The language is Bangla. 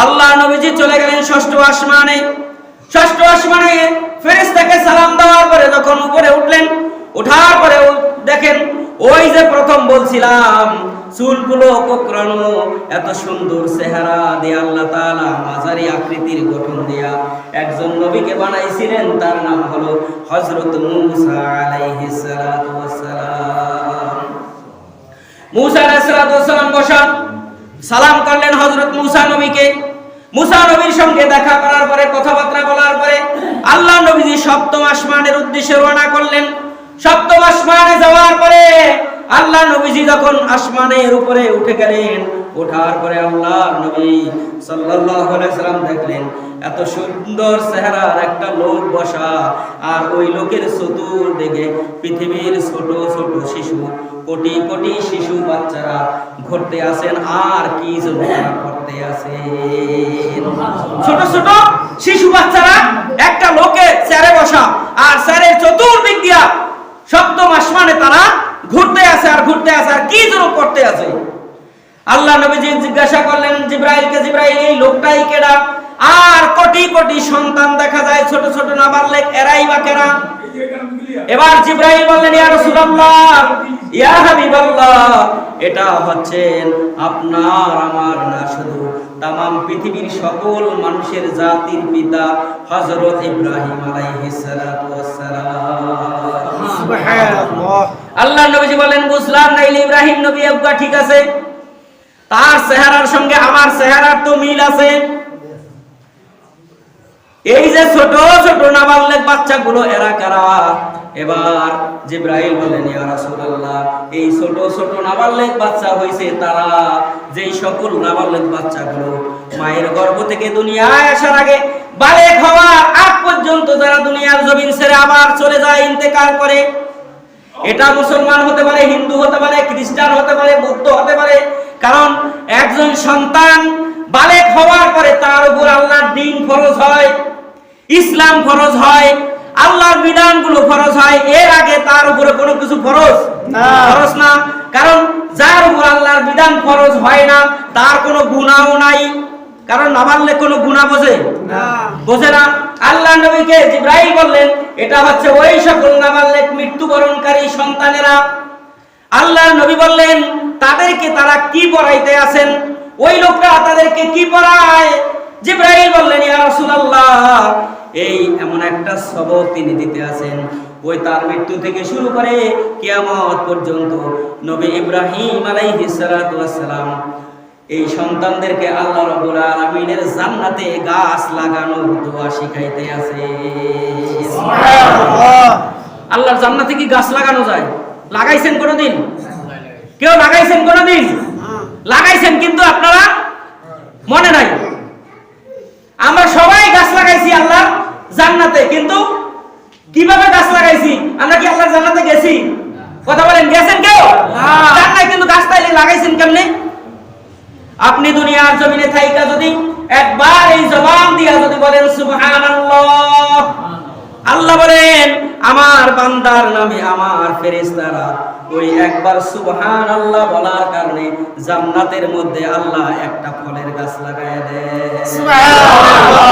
আল্লাহ নবীজি চলে গেলেন ষষ্ঠ আসমানে। ষষ্ঠ আসমানে ফেরেশতাকে সালাম দেওয়ার পরে যখন উপরে উঠলেন, ওঠার পরে দেখেন ওই যে প্রথম বলছিলাম চুলগুলো কোকড়ানো, এত সুন্দর চেহারা দিয়ে আল্লাহ তাআলা মাঝারি আকৃতির গঠন দিয়া একজন নবীকে বানাইছিলেন, তার নাম হলো হযরত মূসা আলাইহিস সালাতু ওয়াস সালাম। মূসা আলাইহিস সালাতু ওয়াস সালাম বসা সালাম করলেন হযরত মূসা নবীকে। মূসা নবীর সঙ্গে দেখা করার পরে, কথাবার্তা বলার পরে আল্লাহ নবীজি সপ্তম আসমানের উদ্দেশ্যে রওনা করলেন। সপ্তম আসমানে যাওয়ার পরে আল্লাহ নবীজি যখন আসমানের উপরে উঠে গেলেন, ওঠার পরে আল্লাহ নবী সাল্লাল্লাহু আলাইহি সাল্লাম দেখলেন এত সুন্দর চেহারার একটা লোক বসা, আর ওই লোকের চতুর্দিকে পৃথিবীর ছোট ছোট শিশু, কোটি কোটি শিশু বাচ্চারা ঘুরতে আছেন। আর কি যেন করতে আছেন, ছোট ছোট শিশু বাচ্চারা একটা লোকের চেয়ারে বসা, আর চেয়ারের চতুর্দিক দিয়া সপ্তম আসমানে তারা ঘুরতে আছে আর ঘুরতে আছে, আর কি যেন করতে আছে। আল্লাহ নবীজি জিজ্ঞাসা করলেন জিবরাইলকে, জিবরাইল এই লোকটাই কেডা? আর কোটি কোটি সন্তান দেখা যায়, ছোট ছোট নাবালক, এরাই বা কেডা? এবার জিবরাইল বললেন ইয়া রাসূলুল্লাহ, ইয়া হাবিবাল্লাহ, এটা হচ্ছেন আপনার আমার না, শুধু তামাম পৃথিবীর সকল মানুষের জাতির পিতা হযরত ইব্রাহিম আলাইহিস সালাতু ওয়াস সালাম। সুবহানাল্লাহ। আল্লাহ নবীজি বলেন বুঝলাম না, ইব্রাহিম নবী আব্বা ঠিক আছে, তার চেহারার সঙ্গে আমার চেহারার তো মিল আছে। এই যে ছোট ছোট নাবালক বাচ্চাগুলো এরা কারা? এবার জিবরাইল বলেন ইয়া রাসূলুল্লাহ, এই ছোট ছোট নাবালক বাচ্চা হইছে তারা, যেই সকল নাবালক বাচ্চাগুলো মায়ের গর্ভ থেকে দুনিয়ায় আসার আগে বালেগ হওয়ার আগ পর্যন্ত যারা দুনিয়ার জমিন ছেড়ে আবার চলে যায়, ইন্তেকাল করে। এটা মুসলমান হতে পারে, হিন্দু হতে পারে, খ্রিস্টান হতে পারে, বৌদ্ধ হতে পারে। কারণ একজন সন্তান বালেগ হওয়ার পরে তার উপর আল্লাহর দ্বীন ফরজ হয়, ইসলাম ফরজ হয়, আল্লাহর বিধানগুলো ফরজ হয়। এর আগে তার উপরে কোনো কিছু ফরজ না। কারণ যার উপর আল্লাহর বিধান ফরজ হয় না তার কোনো গুনাহও নাই, কারণ নাবালক কোনো গুনাহ বোঝে না। আল্লাহ নবীকে জিবরাইল বললেন এটা হচ্ছে ওই সকল নাবালক মৃত্যুবরণকারী সন্তানেরা। আল্লাহ নবী বললেন তাদেরকে তারা কি পড়াইতে আছেন? ওই লোকরা তাদেরকে কি পড়ায়? জিবরাইল বললেন ইয়া রাসূলুল্লাহ, এই এমন একটা সবক তিনি দিতে আছেন, ওই তার মৃত্যু থেকে শুরু করে কিয়ামত পর্যন্ত নবী ইব্রাহিম আলাইহিস সালাতু ওয়াস সালাম এই সন্তানদেরকে আল্লাহ রাব্বুল আলামিনের জান্নাতে গাছ লাগানোর দোয়া শিখাইতে আছে। সুবহানাল্লাহ। আল্লাহর জান্নাতে কি গাছ লাগানো যায়? লাগাইছেন কোনদিন? কেউ লাগাইছেন কোনদিন? লাগাইছেন, কিন্তু আপনারা মনে নাই। আমরা সবাই গাছ লাগাইছি আল্লাহর জান্নাতে, কিন্তু কিভাবে গাছ লাগাইছি? আমরা কি আল্লাহর জান্নাতে গেছি? কথা বলেন, গেছেন কেউ? জান নাই, কিন্তু গাছ তাইলে লাগাইছেন কেমনে? আপনি দুনিয়ার জমিনে থাইকা যদি একবার এই জবান দিয়া যদি বলেন সুবহানাল্লাহ, আল্লাহ বলেন আমার বান্দার নামে আমার ফেরেশতারা ওই একবার সুবহানাল্লাহ বলার কারণে জান্নাতের মধ্যে আল্লাহ একটা ফলের গাছ লাগায় দেয়। সুবহানাল্লাহ।